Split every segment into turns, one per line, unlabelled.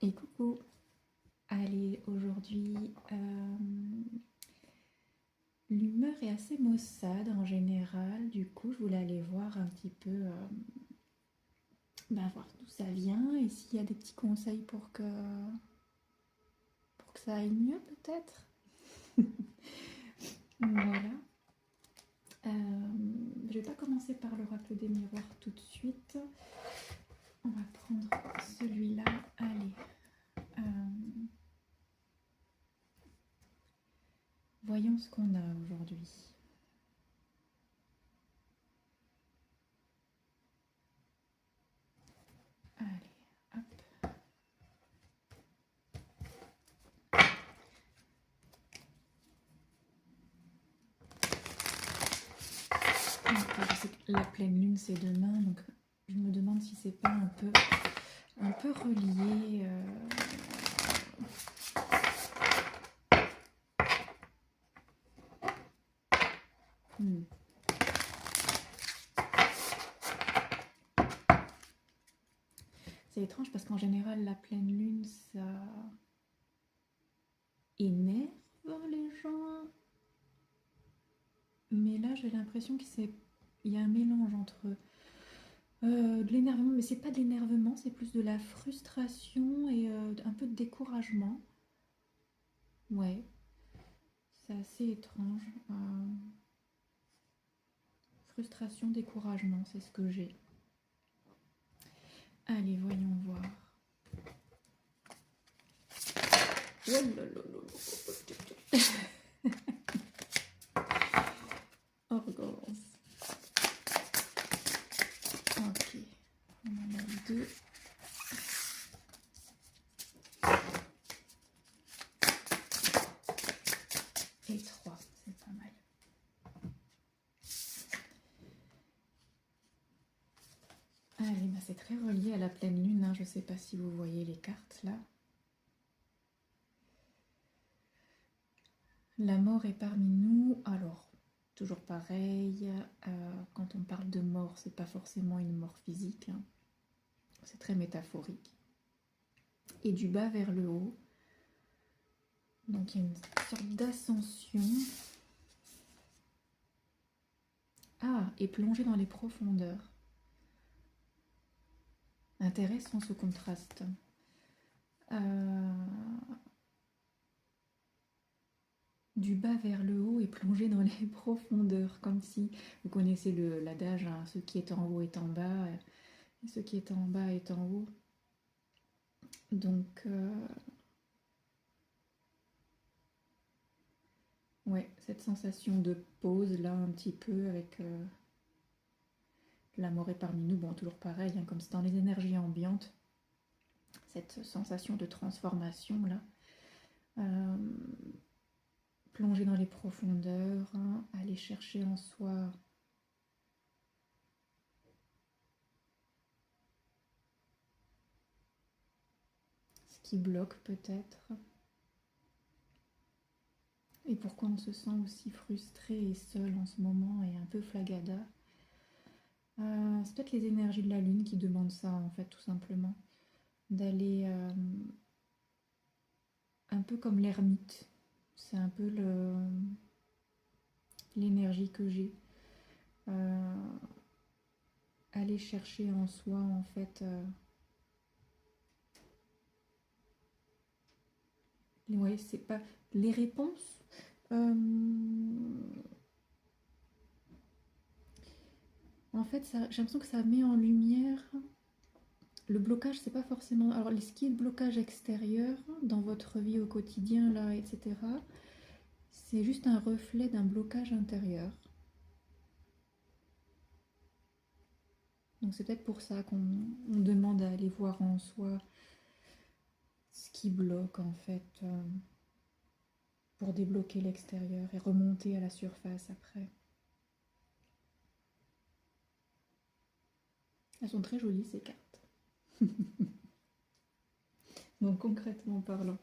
Et coucou. Allez, aujourd'hui, l'humeur est assez maussade en général. Du coup, je voulais aller voir un petit peu, voir d'où ça vient et s'il y a des petits conseils pour que ça aille mieux peut-être. Voilà. Je vais pas commencer par l'oracle des miroirs tout de suite. On va prendre celui-là. Allez. Voyons ce qu'on a aujourd'hui. Allez, hop. Je sais que la pleine lune c'est demain, donc je me demande si c'est pas un peu relié. C'est étrange parce qu'en général la pleine lune ça énerve les gens, mais là j'ai l'impression qu'il y a un mélange entre de l'énervement, mais c'est pas de l'énervement, c'est plus de la frustration et un peu de découragement. Ouais, c'est assez étrange. Frustration, découragement, c'est ce que j'ai. Allez, voyons voir. Oh là là là là. On recommence. Ok, on en a deux. Et trois, c'est pas mal. Allez, c'est très relié à la pleine lune, hein. Je ne sais pas si vous voyez les cartes là. La mort est parmi nous. Alors, toujours pareil, quand on parle de mort, c'est pas forcément une mort physique, hein. C'est très métaphorique. Et du bas vers le haut. Donc il y a une sorte d'ascension. Ah, et plonger dans les profondeurs. Intéressant ce contraste. Du bas vers le haut et plonger dans les profondeurs, comme si vous connaissez l'adage, hein, ce qui est en haut est en bas, et ce qui est en bas est en haut. Donc, ouais, cette sensation de pause là, un petit peu avec la mort est parmi nous, bon, toujours pareil, hein, comme c'est dans les énergies ambiantes, cette sensation de transformation là. Plonger dans les profondeurs, hein, aller chercher en soi ce qui bloque peut-être. Et pourquoi on se sent aussi frustré et seul en ce moment et un peu flagada. C'est peut-être les énergies de la lune qui demandent ça en fait, tout simplement. D'aller un peu comme l'ermite. C'est un peu l'énergie que j'ai. Aller chercher en soi en fait ouais, c'est pas les réponses. En fait, j'ai l'impression que ça met en lumière le blocage, c'est pas forcément. Alors, ce qui est le blocage extérieur dans votre vie au quotidien, là, etc., c'est juste un reflet d'un blocage intérieur. Donc, c'est peut-être pour ça qu'on demande à aller voir en soi ce qui bloque, en fait, pour débloquer l'extérieur et remonter à la surface après. Elles sont très jolies, ces cartes. Donc, concrètement parlant.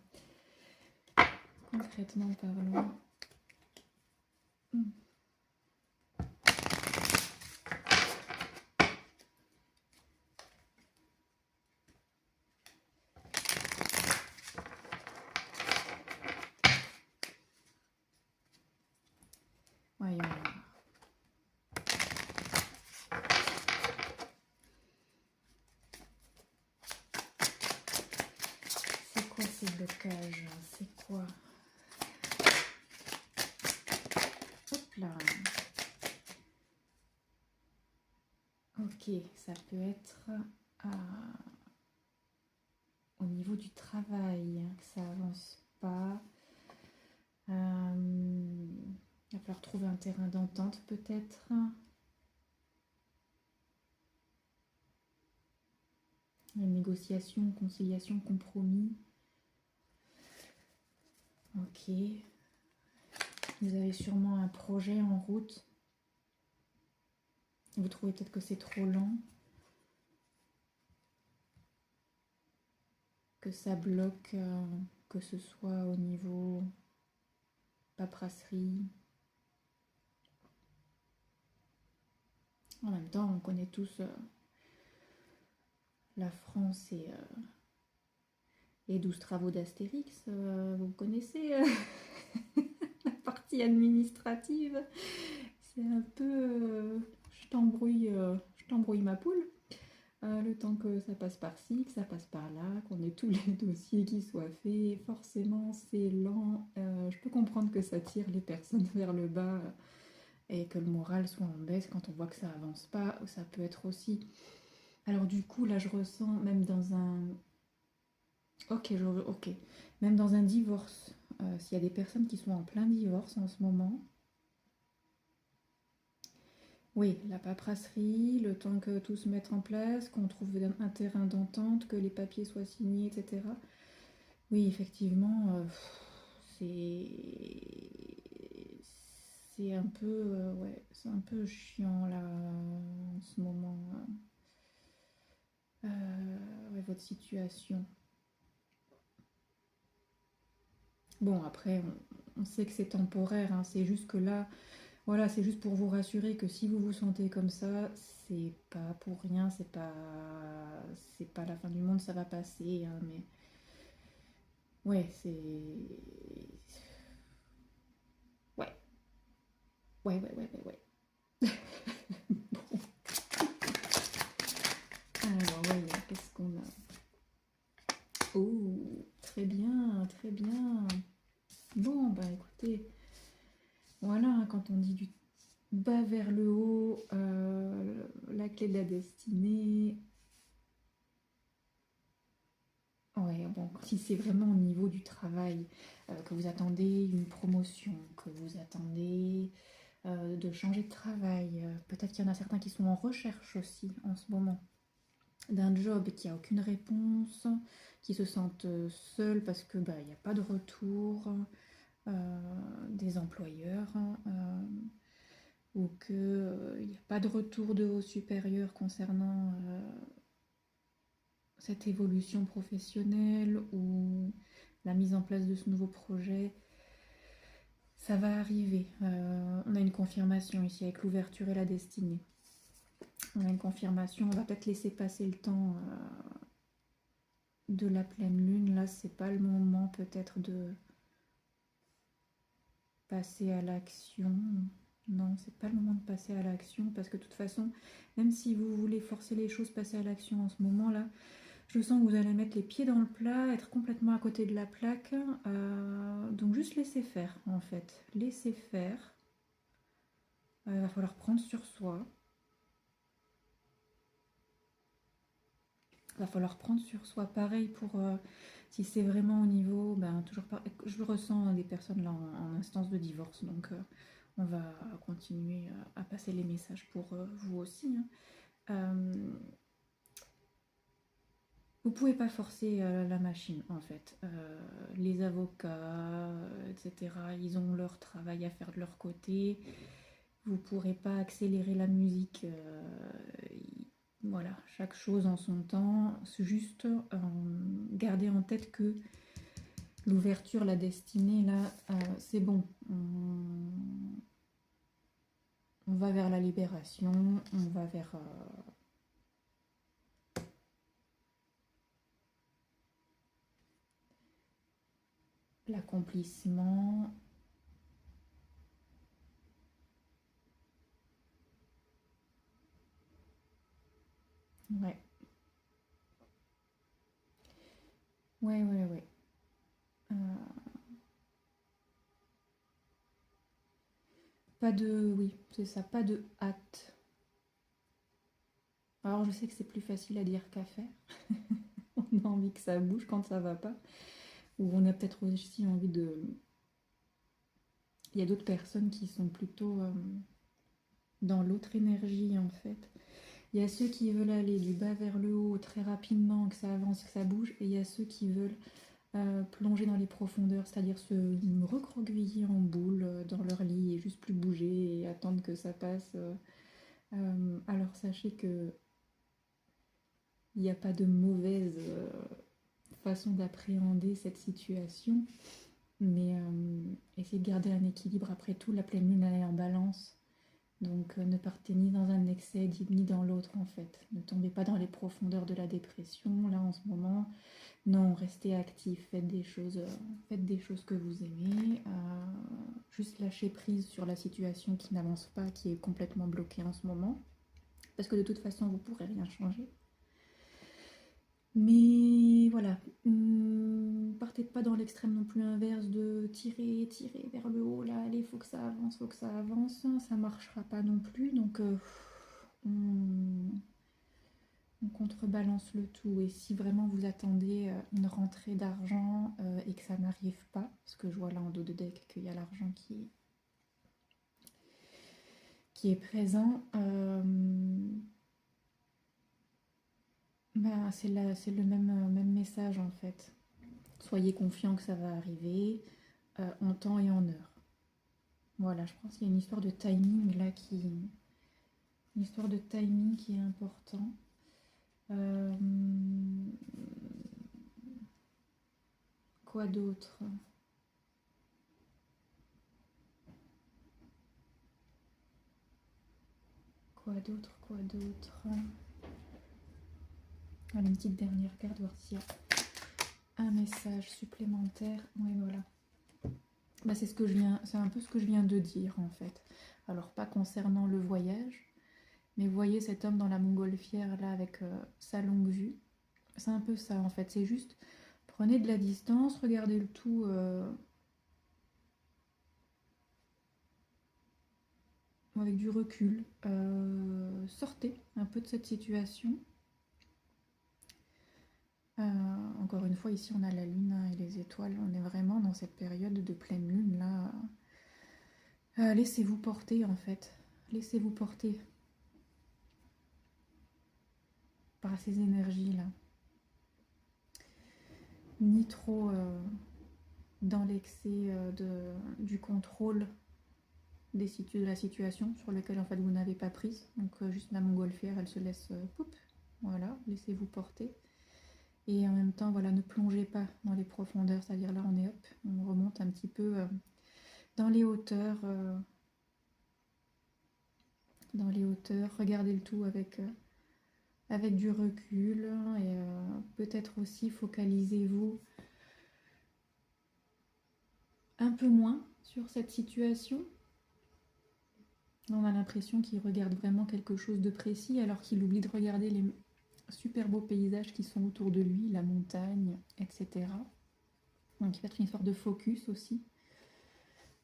quoi ces blocages? C'est quoi? Hop là. Ok, ça peut être au niveau du travail, que ça avance pas. Il va falloir trouver un terrain d'entente peut-être. Une négociation, conciliation, compromis. Ok. Vous avez sûrement un projet en route. Vous trouvez peut-être que c'est trop lent. Que ça bloque, que ce soit au niveau paperasserie. En même temps, on connaît tous la France et 12 travaux d'Astérix. Vous connaissez la partie administrative. C'est un peu... je t'embrouille ma poule. Le temps que ça passe par-ci, que ça passe par-là, qu'on ait tous les dossiers qui soient faits, forcément c'est lent. Je peux comprendre que ça tire les personnes vers le bas et que le moral soit en baisse quand on voit que ça avance pas. Ça peut être aussi... Alors du coup, là je ressens même dans un... Ok. Même dans un divorce, s'il y a des personnes qui sont en plein divorce en ce moment, oui, la paperasserie, le temps que tout se mette en place, qu'on trouve un terrain d'entente, que les papiers soient signés, etc. Oui, effectivement, c'est un peu, ouais, c'est un peu chiant là en ce moment. Ouais, votre situation. Bon, après, on sait que c'est temporaire, hein, c'est juste que là, voilà, c'est juste pour vous rassurer que si vous vous sentez comme ça, c'est pas pour rien, c'est pas la fin du monde, ça va passer, hein, mais ouais, c'est... Ouais, ouais. Bon, alors, voyons, qu'est-ce qu'on a? Oh, très bien, très bien. Bon, bah écoutez, voilà, hein, quand on dit du bas vers le haut, la clé de la destinée. Ouais, bon, si c'est vraiment au niveau du travail, que vous attendez une promotion, que vous attendez de changer de travail, peut-être qu'il y en a certains qui sont en recherche aussi en ce moment, d'un job qui a aucune réponse, qui se sentent seuls parce que bah, il n'y a pas de retour des employeurs. Ou qu'il n'y a pas de retour de haut supérieur concernant cette évolution professionnelle ou la mise en place de ce nouveau projet. Ça va arriver. On a une confirmation ici avec l'ouverture et la destinée. On a une confirmation. On va peut-être laisser passer le temps de la pleine lune. Là, c'est pas le moment peut-être de passer à l'action. Non, c'est pas le moment de passer à l'action parce que de toute façon, même si vous voulez forcer les choses, passer à l'action en ce moment-là, je sens que vous allez mettre les pieds dans le plat, être complètement à côté de la plaque. Donc juste laisser faire en fait. Laisser faire. Il va falloir prendre sur soi. Il va falloir prendre sur soi. Pareil pour si c'est vraiment au niveau, ben, toujours je ressens des personnes là en instance de divorce. Donc on va continuer à passer les messages pour vous aussi. Hein. Vous pouvez pas forcer la machine en fait. Les avocats, etc., ils ont leur travail à faire de leur côté. Vous pourrez pas accélérer la musique. Voilà, chaque chose en son temps. C'est juste garder en tête que l'ouverture, la destinée, là, c'est bon. On va vers la libération, on va vers l'accomplissement. Ouais. Ouais. Pas de... Oui, c'est ça, pas de hâte. Alors je sais que c'est plus facile à dire qu'à faire. On a envie que ça bouge quand ça va pas. Ou on a peut-être aussi envie de... Il y a d'autres personnes qui sont plutôt dans l'autre énergie en fait. Il y a ceux qui veulent aller du bas vers le haut très rapidement, que ça avance, que ça bouge, et il y a ceux qui veulent plonger dans les profondeurs, c'est-à-dire se recroqueviller en boule dans leur lit et juste plus bouger et attendre que ça passe. Alors sachez que il n'y a pas de mauvaise façon d'appréhender cette situation, mais essayez de garder un équilibre. Après tout, la pleine lune elle est en balance. Donc ne partez ni dans un excès ni dans l'autre en fait. Ne tombez pas dans les profondeurs de la dépression là en ce moment. Non, restez actif, faites des choses que vous aimez. Juste lâchez prise sur la situation qui n'avance pas, qui est complètement bloquée en ce moment. Parce que de toute façon, vous ne pourrez rien changer. Mais voilà, partez pas dans l'extrême non plus inverse de tirer vers le haut, là, allez, faut que ça avance, ça marchera pas non plus, donc on contrebalance le tout. Et si vraiment vous attendez une rentrée d'argent et que ça n'arrive pas, parce que je vois là en dos de deck qu'il y a l'argent qui est présent, bah, c'est le même message en fait. Soyez confiants que ça va arriver en temps et en heure. Voilà, je pense qu'il y a une histoire de timing là une histoire de timing qui est important. Quoi d'autre? Quoi d'autre? Allez, une petite dernière carte, voir s'il y a un message supplémentaire. Oui, voilà. Bah, c'est un peu ce que je viens de dire en fait. Alors pas concernant le voyage, mais vous voyez cet homme dans la montgolfière là avec sa longue vue. C'est un peu ça en fait. C'est juste prenez de la distance, regardez le tout avec du recul. Sortez un peu de cette situation. Encore une fois, ici on a la lune et les étoiles. On est vraiment dans cette période de pleine lune là. Laissez-vous porter en fait. Laissez-vous porter par ces énergies là. Ni trop dans l'excès du contrôle de la situation sur lequel en fait vous n'avez pas prise. Donc juste la montgolfière, elle se laisse voilà, laissez-vous porter. Et en même temps, voilà, ne plongez pas dans les profondeurs, c'est-à-dire là on est hop, on remonte un petit peu dans les hauteurs, regardez le tout avec du recul et peut-être aussi focalisez-vous un peu moins sur cette situation. On a l'impression qu'il regarde vraiment quelque chose de précis alors qu'il oublie de regarder les super beaux paysages qui sont autour de lui, la montagne, etc. Donc il va être une sorte de focus aussi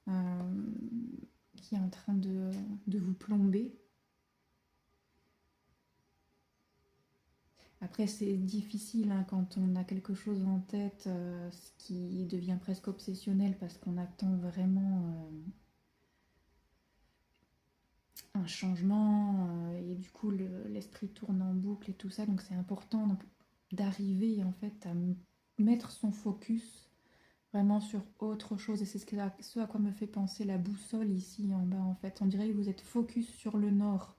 qui est en train de vous plomber. Après c'est difficile hein, quand on a quelque chose en tête, ce qui devient presque obsessionnel parce qu'on attend vraiment un changement et du coup l'esprit tourne en boucle et tout ça, donc c'est important d'arriver en fait à mettre son focus vraiment sur autre chose. Et c'est ce à quoi me fait penser la boussole ici en bas en fait. On dirait que vous êtes focus sur le nord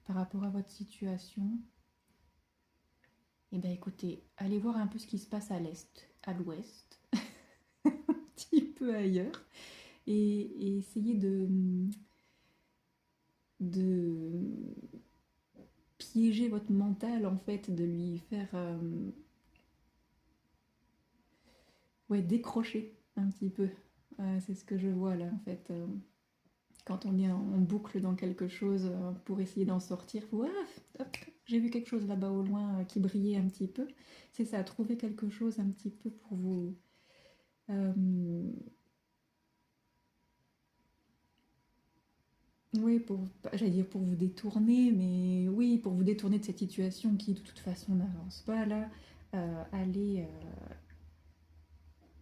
par rapport à votre situation. Et bien écoutez, allez voir un peu ce qui se passe à l'est, à l'ouest, un petit peu ailleurs, et essayez de piéger votre mental en fait, de lui faire ouais, décrocher un petit peu. C'est ce que je vois là en fait. Quand on est en boucle dans quelque chose pour essayer d'en sortir, hop, j'ai vu quelque chose là-bas au loin qui brillait un petit peu. C'est ça, trouver quelque chose un petit peu pour vous Oui, j'allais dire pour vous détourner, mais oui, pour vous détourner de cette situation qui de toute façon n'avance pas là, allez,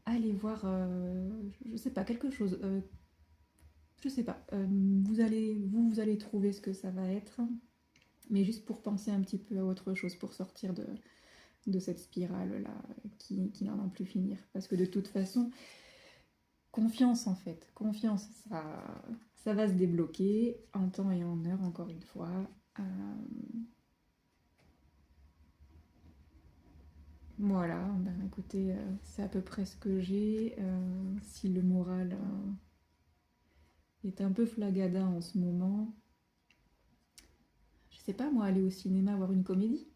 allez voir, je sais pas, quelque chose, je sais pas, vous allez trouver ce que ça va être, mais juste pour penser un petit peu à autre chose, pour sortir de cette spirale-là qui n'en a plus finir. Parce que de toute façon, confiance en fait, confiance, ça va se débloquer en temps et en heure, encore une fois. Euh, voilà, ben écoutez, c'est à peu près ce que j'ai. Si le moral est un peu flagada en ce moment, je sais pas moi, aller au cinéma voir une comédie,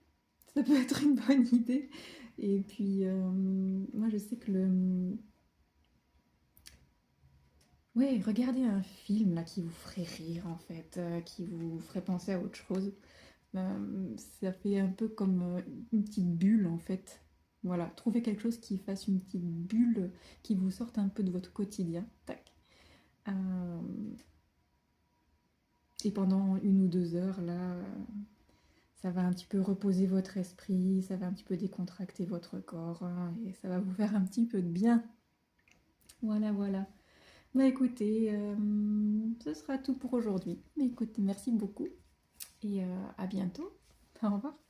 ça peut être une bonne idée. Et puis, moi je sais que ouais, regardez un film là qui vous ferait rire en fait, qui vous ferait penser à autre chose. Ça fait un peu comme une petite bulle en fait. Voilà, trouvez quelque chose qui fasse une petite bulle, qui vous sorte un peu de votre quotidien. Tac. Euh, et pendant 1 ou 2 heures là, ça va un petit peu reposer votre esprit, ça va un petit peu décontracter votre corps hein, et ça va vous faire un petit peu de bien. Voilà, voilà. Bah écoutez, ce sera tout pour aujourd'hui. Mais écoutez, merci beaucoup et à bientôt. Au revoir.